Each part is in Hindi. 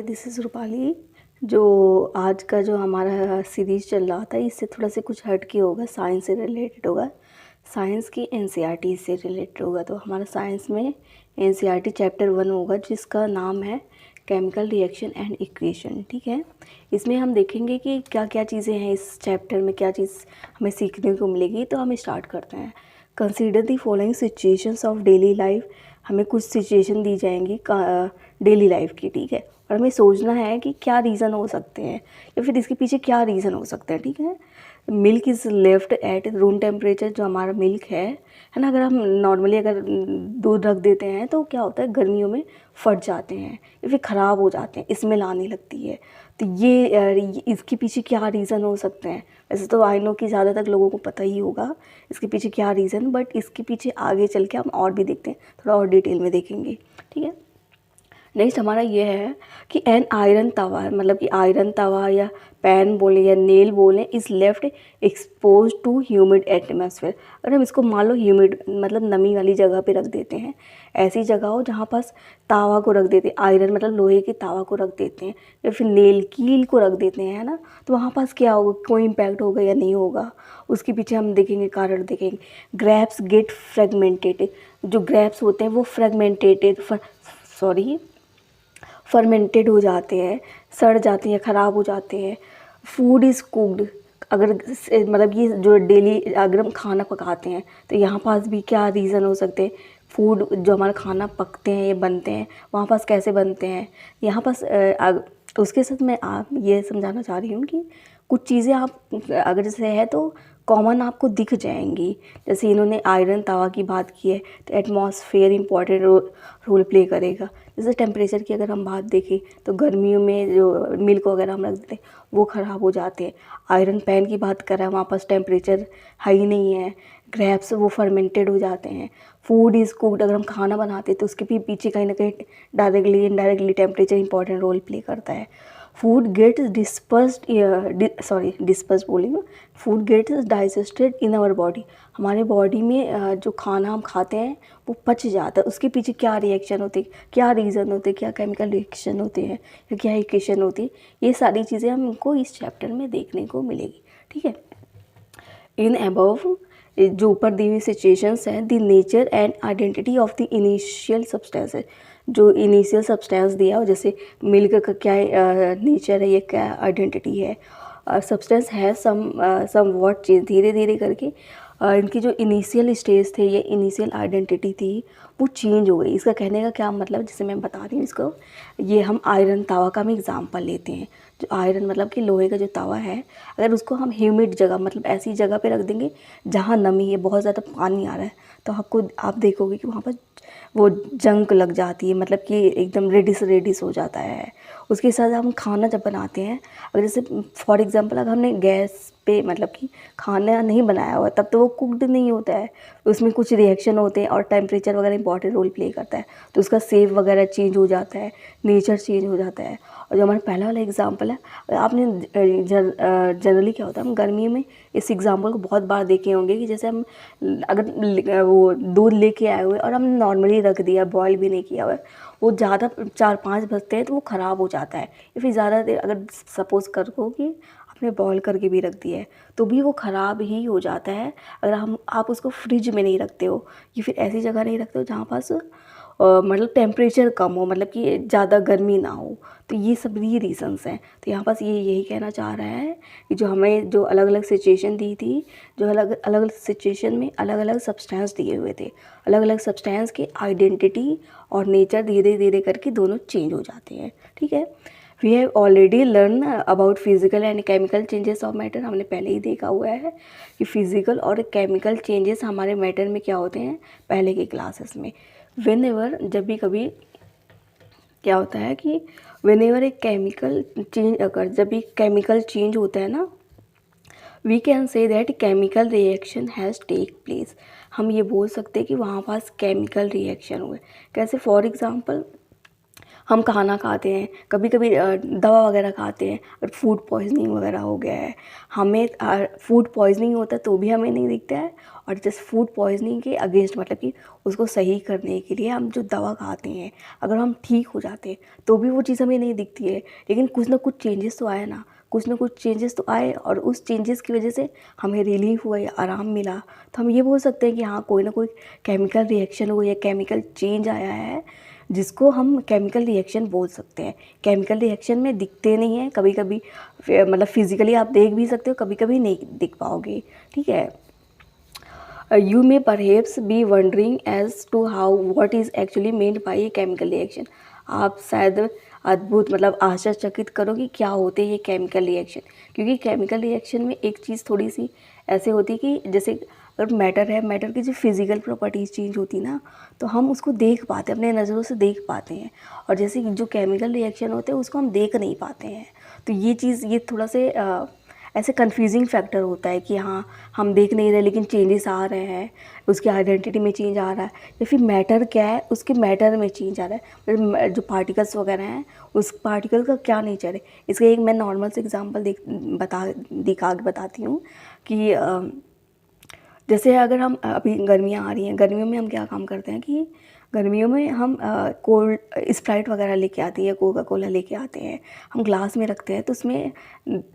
This is Rupali. जो आज का जो हमारा सीरीज़ चल रहा था इससे थोड़ा सा कुछ हट के होगा, साइंस से रिलेटेड होगा, साइंस की एनसीईआरटी से रिलेटेड होगा। तो हमारा साइंस में एनसीईआरटी चैप्टर 1 होगा जिसका नाम है केमिकल रिएक्शन एंड इक्वेशन। ठीक है, इसमें हम देखेंगे कि क्या क्या चीज़ें हैं इस चैप्टर में, क्या चीज़ हमें सीखने को मिलेगी। तो हम स्टार्ट करते हैं। Consider the following situations of daily life. हमें कुछ सिचुएशन दी जाएंगी डेली लाइफ की, ठीक है, और हमें सोचना है कि क्या रीज़न हो सकते हैं या फिर इसके पीछे क्या रीज़न हो सकते हैं। ठीक है, milk is left at room temperature. जो हमारा मिल्क है ना, अगर हम नॉर्मली अगर दूध रख देते हैं तो क्या होता है, गर्मियों में फट जाते हैं या फिर ख़राब हो जाते हैं, स्मेल आने लगती है। तो ये इसके पीछे क्या रीज़न हो सकते हैं। वैसे तो आई नो कि ज़्यादातर लोगों को पता ही होगा इसके पीछे क्या रीज़न, बट इसके पीछे आगे चल के हम और भी देखते हैं, थोड़ा और डिटेल में देखेंगे। ठीक है, नेक्स्ट हमारा ये है कि एन आयरन तवा, मतलब कि आयरन तवा या पैन बोले या नेल बोले, is left expose to humid atmosphere. अगर हम इसको मान लो ह्यूमिड मतलब नमी वाली जगह पे रख देते हैं, ऐसी जगह हो जहाँ पास तावा को रख देते हैं, आयरन मतलब लोहे के तावा को रख देते हैं या फिर नेल कील को रख देते हैं, है ना, तो वहाँ पास क्या होगा, कोई इम्पैक्ट होगा या नहीं होगा, उसके पीछे हम देखेंगे, कारण देखेंगे। Grapes get fragmented. जो ग्रेप्स होते हैं वो फर्मेंटेड हो जाते हैं, सड़ जाते हैं, ख़राब हो जाते हैं। Food is cooked. अगर मतलब ये जो डेली अगर हम खाना पकाते हैं तो यहाँ पास भी क्या रीज़न हो सकते हैं। फूड जो हमारा खाना पकते हैं, ये बनते हैं, वहाँ पास कैसे बनते हैं यहाँ पास। उसके साथ मैं आप ये समझाना चाह रही हूँ कि कुछ चीज़ें आप अगर जैसे है तो कॉमन आपको दिख जाएंगी। जैसे इन्होंने आयरन तवा की बात की है तो एटमॉस्फेयर इंपॉर्टेंट रोल प्ले करेगा। जैसे टेम्परेचर की अगर हम बात देखें तो गर्मियों में जो मिल्क वगैरह हम रख देते हैं वो ख़राब हो जाते हैं। आयरन पैन की बात कर रहा है, वहाँ पास टेम्परेचर हाई नहीं है, ग्रेप्स वो फर्मेंटेड हो जाते हैं। फूड इज़ कुक्ड, अगर हम खाना बनाते हैं तो उसके भी पीछे कहीं ना कहीं directly indirectly temperature important role play करता है। फूड गेट्स डिस्पर्स्ड बोलेंगे, food gets digested in our body. हमारे बॉडी में जो खाना हम खाते हैं वो पच जाता है। उसके पीछे क्या रिएक्शन होती है, क्या रीज़न होते हैं, क्या केमिकल रिएक्शन होते हैं या क्या इक्वेशन होती है, ये सारी चीज़ें हमको इस चैप्टर में देखने को मिलेगी। ठीक है, इन अबव जो ऊपर दी हुई सिचुएशंस हैं, the nature and identity of the initial substances. जो इनिशियल सब्सटेंस दिया हो, जैसे मिल्क का क्या नेचर है, ये क्या आइडेंटिटी है, सब्सटेंस है सम वॉट चेंज, धीरे धीरे करके इनकी जो इनिशियल स्टेज थे, ये इनिशियल आइडेंटिटी थी, वो चेंज हो गई। इसका कहने का क्या मतलब, जैसे मैं बता रही हूँ इसको, ये हम आयरन तवा का हम एग्जांपल लेते हैं। जो आयरन मतलब कि लोहे का जो तवा है, अगर उसको हम ह्यूमिड जगह मतलब ऐसी जगह पे रख देंगे जहाँ नमी है, बहुत ज़्यादा पानी आ रहा है, तो आप देखोगे कि वहाँ पर वो जंग लग जाती है, मतलब कि एकदम रेडिस हो जाता है। उसके साथ हम खाना जब बनाते हैं, अगर जैसे फॉर एग्जांपल अगर हमने गैस पे मतलब कि खाना नहीं बनाया हुआ तब तो वो कुक्ड नहीं होता है, उसमें कुछ रिएक्शन होते हैं और टेम्परेचर वगैरह इंपॉर्टेंट रोल प्ले करता है, तो उसका शेप वगैरह चेंज हो जाता है, नेचर चेंज हो जाता है। और जो हमारा पहला वाला एग्जांपल है, आपने जनरली क्या होता है, हम गर्मियों में इस एग्जांपल को बहुत बार देखे होंगे कि जैसे हम अगर वो दूध लेके आए हुए और हम नॉर्मली रख दिया, बॉयल भी नहीं किया हुआ है, वो ज़्यादा 4-5 बजते हैं तो वो ख़राब हो जाता है। या फिर ज़्यादा देर अगर सपोज़ करो कि आपने बॉयल करके भी रख दिया है तो भी वो ख़राब ही हो जाता है, अगर आप उसको फ्रिज में नहीं रखते हो या फिर ऐसी जगह नहीं रखते हो जहाँ पास मतलब टेम्परेचर कम हो, मतलब कि ज़्यादा गर्मी ना हो। तो ये सब भी रीज़न्स हैं। तो यहाँ पास ये यही कहना चाह रहा है कि जो हमें जो अलग अलग सिचुएशन दी थी, जो अलग अलग सिचुएशन में अलग अलग सब्सटेंस दिए हुए थे, अलग अलग सब्सटेंस की आइडेंटिटी और नेचर धीरे धीरे करके दोनों चेंज हो जाते हैं। ठीक है, we have already learn about physical and chemical changes of matter. हमने पहले ही देखा हुआ है कि फिजिकल और केमिकल चेंजेस हमारे मैटर में क्या होते हैं पहले की क्लासेस में। वेन एवर जब भी कभी क्या होता है कि वेन एवर एक केमिकल चेंज अगर जब भी केमिकल चेंज होता है ना, we can say that chemical reaction has take place. हम ये बोल सकते हैं कि वहाँ पास केमिकल रिएक्शन हुए। कैसे, फॉर एग्ज़ाम्पल हम खाना खाते हैं, कभी कभी दवा वगैरह खाते हैं, अगर फूड पॉइजनिंग वगैरह हो गया है, हमें फूड पॉइजनिंग होता है तो भी हमें नहीं दिखता है, और जस्ट फूड पॉइजनिंग के अगेंस्ट मतलब कि उसको सही करने के लिए हम जो दवा खाते हैं, अगर हम ठीक हो जाते हैं तो भी वो चीज़ हमें नहीं दिखती है, लेकिन कुछ ना कुछ चेंजेस तो आए ना, कुछ ना कुछ चेंजेस तो आए, और उस चेंजेस की वजह से हमें रिलीफ हुआ या आराम मिला, तो हम ये बोल सकते हैं कि हाँ कोई ना कोई केमिकल रिएक्शन हुआ या केमिकल चेंज आया है, जिसको हम केमिकल रिएक्शन बोल सकते हैं। केमिकल रिएक्शन में दिखते नहीं हैं, कभी कभी मतलब फिजिकली आप देख भी सकते हो, कभी कभी नहीं दिख पाओगे, ठीक है। You may perhaps be wondering as to how what is actually meant by a chemical reaction। आप शायद अद्भुत मतलब आश्चर्यचकित करो कि क्या होते हैं ये केमिकल रिएक्शन, क्योंकि केमिकल रिएक्शन में एक चीज़ थोड़ी सी ऐसे होती है कि जैसे अगर मैटर है, मैटर की जो फिज़िकल प्रॉपर्टीज़ चेंज होती ना, तो हम उसको देख पाते हैं, अपने नज़रों से देख पाते हैं, और जैसे जो केमिकल रिएक्शन होते हैं उसको हम देख नहीं पाते हैं। तो ये चीज़ ये थोड़ा से ऐसे कंफ्यूजिंग फैक्टर होता है कि हाँ हम देख नहीं रहे लेकिन चेंजेस आ रहे हैं, उसकी आइडेंटिटी में चेंज आ रहा है, या फिर मैटर क्या है उसके मैटर में चेंज आ रहा है, मतलब जो पार्टिकल्स वगैरह हैं उस पार्टिकल का क्या नेचर है। इसका एक मैं नॉर्मल से एग्जांपल दिखा के बताती हूँ कि जैसे अगर हम अभी गर्मियाँ आ रही हैं, गर्मियों में हम क्या काम करते हैं कि गर्मियों में हम कोल्ड स्प्राइट वगैरह लेके आती है, कोका कोला लेके आते हैं, हम ग्लास में रखते हैं तो उसमें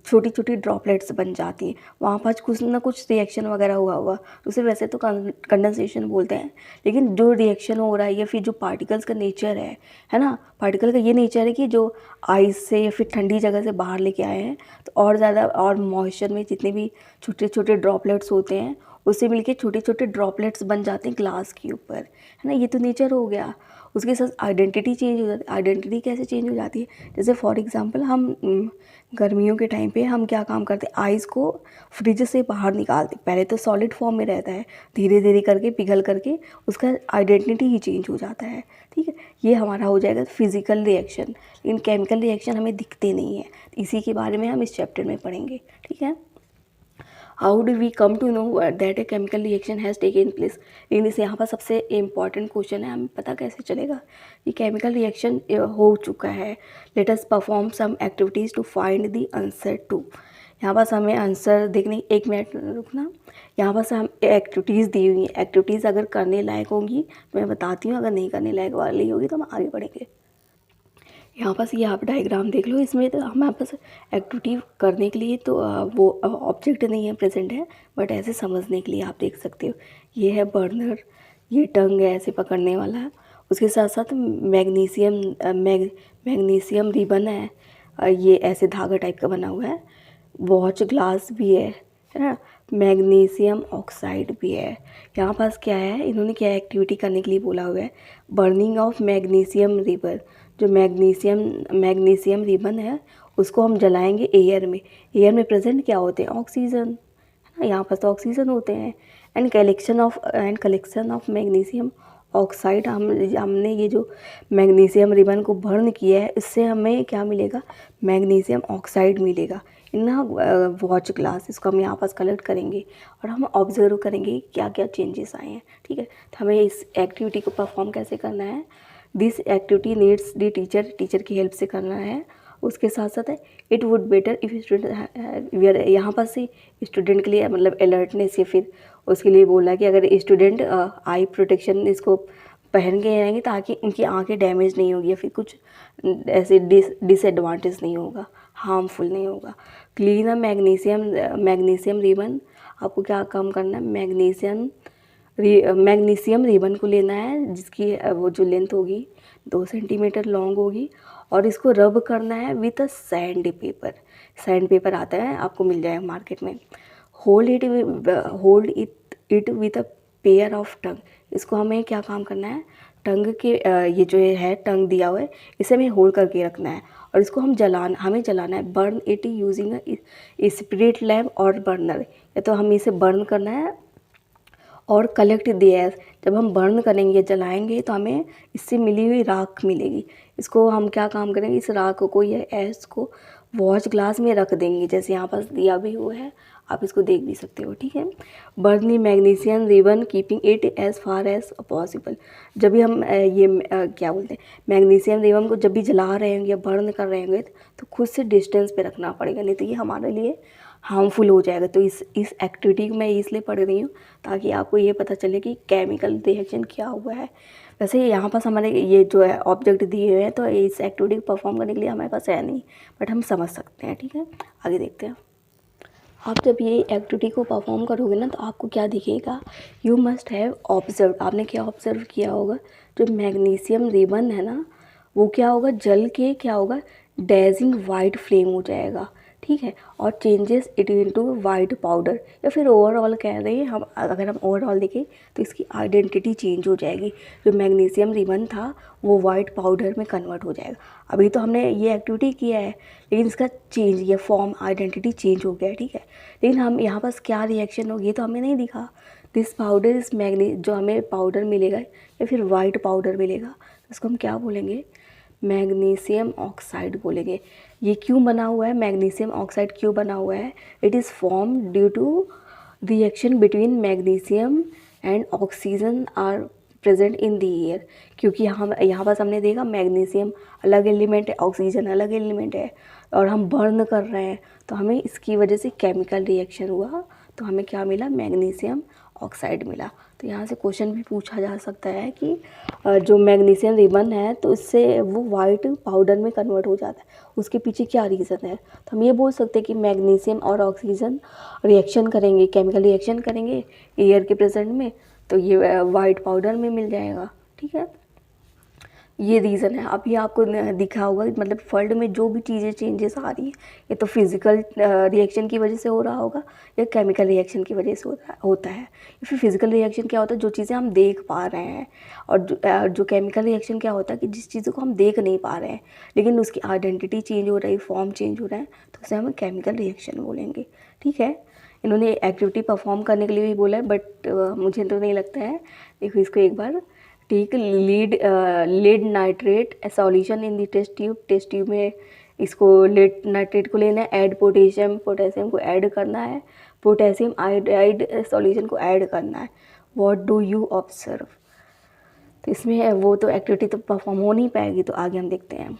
छोटी छोटी ड्रॉपलेट्स बन जाती हैं, वहाँ पर कुछ ना कुछ रिएक्शन वगैरह हुआ होगा, तो उसे वैसे तो कंडेंसेशन बोलते हैं, लेकिन जो रिएक्शन हो रहा है या फिर जो पार्टिकल्स का नेचर है ना, पार्टिकल का ये नेचर है कि जो आइस से या फिर ठंडी जगह से बाहर लेके आए हैं, तो और ज़्यादा और मॉइस्चर में जितने भी छोटे छोटे ड्रॉपलेट्स होते हैं उससे मिलके छोटे छोटे ड्रॉपलेट्स बन जाते हैं ग्लास के ऊपर, है ना। ये तो नेचर हो गया, उसके साथ आइडेंटिटी चेंज हो जाती है। आइडेंटिटी कैसे चेंज हो जाती है, जैसे फॉर एग्जांपल हम गर्मियों के टाइम पे हम क्या काम करते हैं, आइस को फ्रिज से बाहर निकालते, पहले तो सॉलिड फॉर्म में रहता है, धीरे धीरे करके पिघल करके उसका आइडेंटिटी ही चेंज हो जाता है, ठीक है। ये हमारा हो जाएगा फिजिकल रिएक्शन, लेकिन केमिकल रिएक्शन हमें दिखते नहीं है, इसी के बारे में हम इस चैप्टर में पढ़ेंगे, ठीक है। How do we come to know that a chemical reaction has taken place. लेकिन इस यहाँ पर सबसे इम्पॉर्टेंट क्वेश्चन है, हमें पता कैसे चलेगा कि केमिकल रिएक्शन हो चुका है। Let us perform some activities to find the answer to. यहाँ पास हमें आंसर देखने, एक मिनट रुकना, यहाँ पास हम एक्टिविटीज़ दी हुई हैं, एक्टिविटीज़ अगर करने लायक होंगी तो मैं बताती हूँ, अगर नहीं करने लायक वाली होगी तो हम आगे बढ़ेंगे। यहाँ पास ये आप डायग्राम देख लो, इसमें तो हमारे पास एक्टिविटी करने के लिए तो वो ऑब्जेक्ट नहीं है प्रेजेंट है, बट ऐसे समझने के लिए आप देख सकते हो, ये है बर्नर, ये टंग है ऐसे पकड़ने वाला, उसके साथ साथ मैग्नीशियम रिबन है, ये ऐसे धागा टाइप का बना हुआ है, वॉच ग्लास भी है ना, मैग्नीशियम ऑक्साइड भी है। यहाँ पास क्या है, इन्होंने क्या एक्टिविटी करने के लिए बोला हुआ है, बर्निंग ऑफ मैग्नीशियम रिबन। जो मैग्नीशियम रिबन है उसको हम जलाएंगे एयर में। एयर में प्रेजेंट क्या होते हैं, ऑक्सीजन, है ना, यहाँ पर तो ऑक्सीजन होते हैं। And collection of magnesium oxide, हमने ये जो मैग्नीशियम रिबन को बर्न किया है, इससे हमें क्या मिलेगा, मैग्नीशियम ऑक्साइड मिलेगा इन वॉच ग्लास। इसको हम यहाँ पास कलेक्ट करेंगे और हम ऑब्जर्व करेंगे क्या क्या चेंजेस आए हैं, ठीक है। तो हमें इस एक्टिविटी को परफॉर्म कैसे करना है, this activity needs the teacher की हेल्प से करना है। उसके साथ साथ है it would better if student, यहाँ पर से स्टूडेंट के लिए मतलब अलर्टनेस, या फिर उसके लिए बोला कि अगर स्टूडेंट आई प्रोटेक्शन इसको पहन के रहेंगे ताकि उनकी आंखें डैमेज नहीं होगी या फिर कुछ ऐसे डिसएडवांटेज नहीं होगा, हार्मफुल नहीं होगा। क्लीन अ मैग्नीशियम रिबन, आपको क्या काम करना है, मैग्नीशियम रिबन को लेना है जिसकी वो जो लेंथ होगी 2 सेंटीमीटर लॉन्ग होगी, और इसको रब करना है विथ अ सैंड पेपर आता है, आपको मिल जाएगा मार्केट में। Hold it with a pair of tongue, इसको हमें क्या काम करना है, टंग के ये जो है टंग दिया हुआ है इसे हमें होल्ड करके रखना है, और इसको हमें जलाना है। Burn it using a spirit lamp और बर्नर, या तो हमें इसे बर्न करना है और कलेक्ट द एश, जब हम बर्न करेंगे जलाएंगे तो हमें इससे मिली हुई राख मिलेगी। इसको हम क्या काम करेंगे, इस राख को या एश को वॉश ग्लास में रख देंगे, जैसे यहाँ पास दिया भी हुआ है, आप इसको देख भी सकते हो, ठीक है। Burn the magnesium ribbon keeping it as far as possible, जब भी हम क्या बोलते हैं मैग्नीशियम रिबन को जब भी जला रहे होंगे या बर्न कर रहे होंगे तो खुद से डिस्टेंस पे रखना पड़ेगा, नहीं तो ये हमारे लिए हार्मफुल हो जाएगा। तो इस एक्टिविटी को मैं इसलिए पढ़ रही हूँ ताकि आपको ये पता चले कि केमिकल रिएक्शन क्या हुआ है। वैसे यहाँ पास हमारे ये जो है ऑब्जेक्ट दिए हुए हैं, तो इस एक्टिविटी को परफॉर्म करने के लिए हमारे पास है नहीं, बट हम समझ सकते हैं, ठीक है। आगे देखते हैं। आप जब ये एक्टिविटी को परफॉर्म करोगे ना, तो आपको क्या दिखेगा, यू मस्ट हैव ऑब्जर्व, आपने क्या ऑब्जर्व किया होगा, जो मैग्नीशियम रिबन है ना वो क्या होगा, जल के क्या होगा, डेजिंग वाइट फ्लेम हो जाएगा, ठीक है, और changes it into white powder, या फिर ओवरऑल कह रहे हैं हम, अगर हम ओवरऑल देखें तो इसकी आइडेंटिटी चेंज हो जाएगी। जो मैग्नीशियम रिबन था वो वाइट पाउडर में कन्वर्ट हो जाएगा। अभी तो हमने ये एक्टिविटी किया है, लेकिन इसका चेंज, ये फॉर्म, आइडेंटिटी चेंज हो गया है, ठीक है। लेकिन हम यहाँ पास क्या रिएक्शन होगी ये तो हमें नहीं दिखा। दिस पाउडर इस जो हमें पाउडर मिलेगा या फिर वाइट पाउडर मिलेगा, इसको हम क्या बोलेंगे, मैग्नीशियम ऑक्साइड बोलेंगे। ये क्यों बना हुआ है, मैग्नीशियम ऑक्साइड क्यों बना हुआ है, it is form due to reaction between magnesium and oxygen are present in the air. क्योंकि हम यहाँ पास हमने देखा मैग्नीशियम अलग एलिमेंट है, ऑक्सीजन अलग एलिमेंट है, और हम बर्न कर रहे हैं, तो हमें इसकी वजह से केमिकल रिएक्शन हुआ, तो हमें क्या मिला, मैग्नीशियम ऑक्साइड मिला। तो यहाँ से क्वेश्चन भी पूछा जा सकता है कि जो मैग्नीशियम रिबन है तो इससे वो वाइट पाउडर में कन्वर्ट हो जाता है, उसके पीछे क्या रीज़न है। तो हम ये बोल सकते हैं कि मैग्नीशियम और ऑक्सीजन रिएक्शन करेंगे, केमिकल रिएक्शन करेंगे एयर के प्रेजेंट में, तो ये वाइट पाउडर में मिल जाएगा, ठीक है। ये रीज़न है। अभी आपको दिखा होगा, मतलब वर्ल्ड में जो भी चीज़ें चेंजेस आ रही हैं, ये तो फिज़िकल रिएक्शन की वजह से हो रहा होगा या केमिकल रिएक्शन की वजह से होता है। या फिर फिज़िकल रिएक्शन क्या होता है, जो चीज़ें हम देख पा रहे हैं, और जो केमिकल रिएक्शन क्या होता है कि जिस चीज़ों को हम देख नहीं पा रहे हैं लेकिन उसकी आइडेंटिटी चेंज हो रही है, फॉर्म चेंज हो रहा है, तो उसे हम केमिकल रिएक्शन बोलेंगे, ठीक है। इन्होंने एक्टिविटी परफॉर्म करने के लिए भी बोला है, बट मुझे तो नहीं लगता है। देखो इसको एक बार, ठीक, lead nitrate solution in the test tube में इसको लीड नाइट्रेट को लेना है, ऐड पोटेशियम को ऐड करना है, पोटेशियम आयोडाइड सॉल्यूशन को ऐड करना है। व्हाट डू यू ऑब्जर्व, तो इसमें वो तो एक्टिविटी तो परफॉर्म हो नहीं पाएगी, तो आगे हम देखते हैं।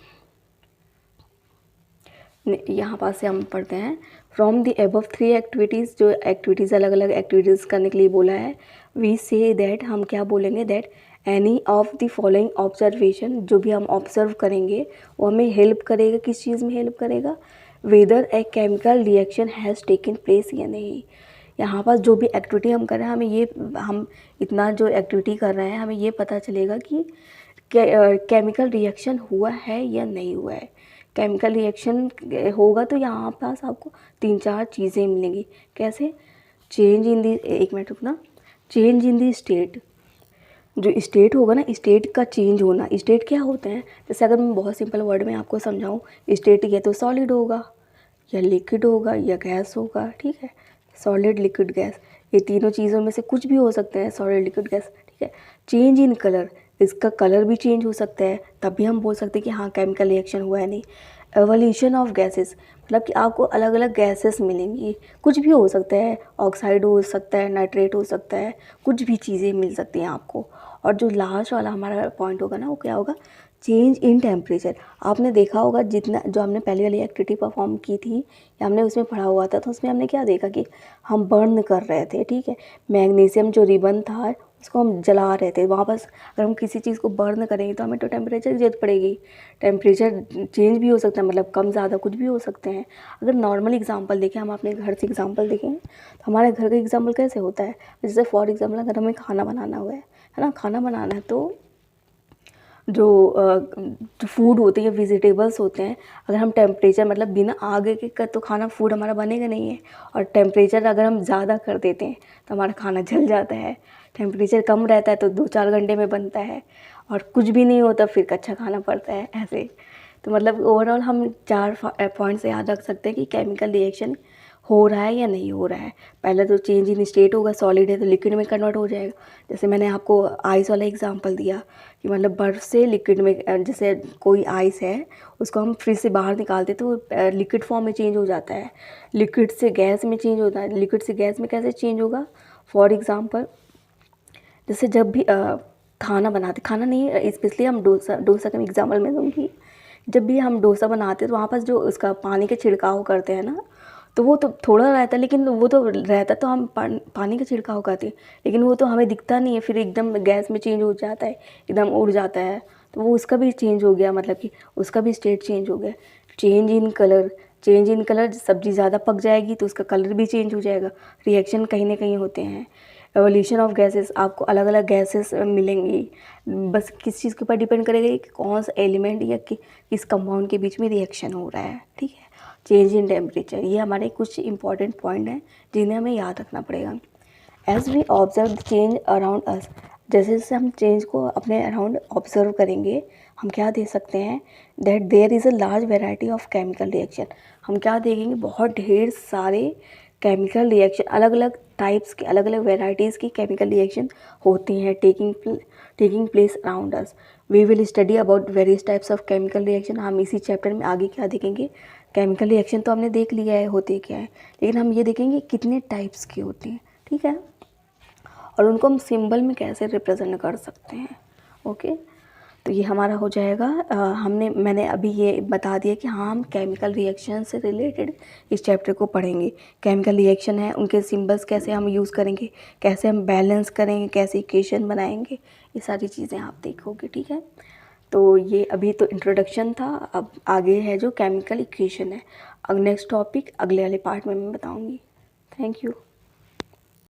यहाँ पास से हम पढ़ते हैं, फ्रॉम द एबव 3 एक्टिविटीज़, जो एक्टिविटीज़ अलग अलग एक्टिविटीज़ करने के लिए बोला है, वी से दैट, हम क्या बोलेंगे, that any of the following observation, जो भी हम ऑब्जर्व करेंगे वो हमें हेल्प करेगा, किस चीज़ में हेल्प करेगा, whether a chemical reaction has taken place या नहीं। यहाँ पास जो भी एक्टिविटी हम कर रहे हैं, हम इतना जो एक्टिविटी कर रहे हैं, हमें ये पता चलेगा कि केमिकल रिएक्शन हुआ है या नहीं हुआ है। केमिकल रिएक्शन होगा तो यहाँ पास आपको 3-4 चीज़ें मिलेंगी। कैसे, चेंज इन दी, एक मिनट रुकना, चेंज इन दी स्टेट, जो स्टेट होगा ना, स्टेट का चेंज होना। स्टेट क्या होते हैं, जैसे अगर मैं बहुत सिंपल वर्ड में आपको समझाऊँ, स्टेट या तो सॉलिड होगा या लिक्विड होगा या गैस होगा, ठीक है, सॉलिड लिक्विड गैस, ये तीनों चीज़ों में से कुछ भी हो सकते हैं, सॉलिड लिक्विड गैस, ठीक है। चेंज इन कलर, इसका कलर भी चेंज हो सकता है, तब भी हम बोल सकते हैं कि हाँ केमिकल रिएक्शन हुआ है नहीं। एवोल्यूशन ऑफ गैसेस, मतलब कि आपको अलग अलग गैसेस मिलेंगी, कुछ भी हो सकता है, ऑक्साइड हो सकता है, नाइट्रेट हो सकता है, कुछ भी चीज़ें मिल सकती हैं आपको। और जो लास्ट वाला हमारा पॉइंट होगा ना, वो क्या होगा, चेंज इन टेम्परेचर। आपने देखा होगा जितना, जो हमने पहले वाली एक्टिविटी परफॉर्म की थी या हमने उसमें पढ़ा हुआ था, तो उसमें हमने क्या देखा कि हम बर्न कर रहे थे, ठीक है, मैग्नीशियम जो रिबन था उसको हम जला रहे थे। वहाँ बस अगर हम किसी चीज़ को बर्न करेंगे तो हमें तो टेम्परेचर की जरूरत पड़ेगी, टेम्परेचर चेंज भी हो सकता है, मतलब कम ज़्यादा कुछ भी हो सकते हैं। अगर नॉर्मल एग्जांपल देखें, हम अपने घर से एग्जांपल देखें, तो हमारे घर का एग्जांपल कैसे होता है, जैसे फॉर एग्जांपल अगर हमें खाना बनाना हुआ है ना, खाना बनाना है, तो जो फूड होते हैं, वेजिटेबल्स होते हैं, अगर हम टेम्परेचर, मतलब बिना आग के तो खाना फूड हमारा बनेगा नहीं है, और टेम्परेचर अगर हम ज़्यादा कर देते हैं तो हमारा खाना जल जाता है। टेम्परेचर कम रहता है तो 2-4 घंटे में बनता है, और कुछ भी नहीं होता फिर कच्चा खाना पड़ता है, ऐसे। तो मतलब ओवरऑल हम 4 पॉइंट्स याद रख सकते हैं कि केमिकल रिएक्शन हो रहा है या नहीं हो रहा है। पहले तो चेंज इन स्टेट होगा, सॉलिड है तो लिक्विड में कन्वर्ट हो जाएगा। जैसे मैंने आपको आइस वाला एग्जांपल दिया कि मतलब बर्फ़ से लिक्विड में, जैसे कोई आइस है उसको हम फ्रिज से बाहर निकालते तो लिक्विड फॉर्म में चेंज हो जाता है, लिक्विड से गैस में चेंज होता है। लिक्विड से गैस में कैसे चेंज होगा? फॉर एग्ज़ाम्पल, जैसे जब भी खाना बनाते, खाना नहीं स्पेशली हम डोसा का एग्जांपल मैं दूँगी। जब भी हम डोसा बनाते हैं तो वहाँ पर जो उसका पानी का छिड़काव करते हैं ना, तो वो तो थोड़ा रहता है, लेकिन वो तो रहता तो हम पानी का छिड़काव करते हैं, लेकिन वो तो हमें दिखता नहीं है, फिर एकदम गैस में चेंज हो जाता है, एकदम उड़ जाता है, तो वो उसका भी चेंज हो गया, मतलब कि उसका भी स्टेट चेंज हो गया। Change in colour, change in colour, सब्ज़ी ज़्यादा पक जाएगी तो उसका कलर भी चेंज हो जाएगा। रिएक्शन कहीं ना कहीं होते हैं। एवोल्यूशन ऑफ गैसेस, आपको अलग अलग गैसेस मिलेंगी, बस किस चीज़ के ऊपर डिपेंड करेगा कि कौन सा एलिमेंट या किस कंपाउंड के बीच में रिएक्शन हो रहा है, ठीक है। चेंज इन टेम्परेचर, ये हमारे कुछ इंपॉर्टेंट पॉइंट हैं जिन्हें हमें याद रखना पड़ेगा। As we observe the change around us, जैसे जैसे हम चेंज को अपने अराउंड ऑब्जर्व करेंगे, हम क्या देख सकते हैं? That there is a large variety of chemical reaction. हम क्या देखेंगे? बहुत ढेर सारे केमिकल रिएक्शन, अलग अलग टाइप्स के, अलग अलग वेराइटीज़ की केमिकल रिएक्शन होती हैं taking place around us. We will study about various types of chemical reaction. हम इसी चैप्टर में आगे क्या देखेंगे? केमिकल रिएक्शन तो हमने देख लिया है होते क्या है, लेकिन हम ये देखेंगे कितने टाइप्स की होती हैं, ठीक है, और उनको हम सिंबल में कैसे रिप्रेजेंट कर सकते हैं। ओके, तो ये हमारा हो जाएगा। मैंने अभी ये बता दिया कि हाँ, हम केमिकल रिएक्शन से रिलेटेड इस चैप्टर को पढ़ेंगे। केमिकल रिएक्शन है, उनके सिंबल्स कैसे हम यूज़ करेंगे, कैसे हम बैलेंस करेंगे, कैसे इक्वेशन बनाएंगे, ये सारी चीज़ें आप देखोगे, ठीक है। तो ये अभी तो इंट्रोडक्शन था, अब आगे है जो केमिकल इक्वेशन है। अब नेक्स्ट टॉपिक अगले वाले पार्ट में मैं बताऊँगी। Thank you.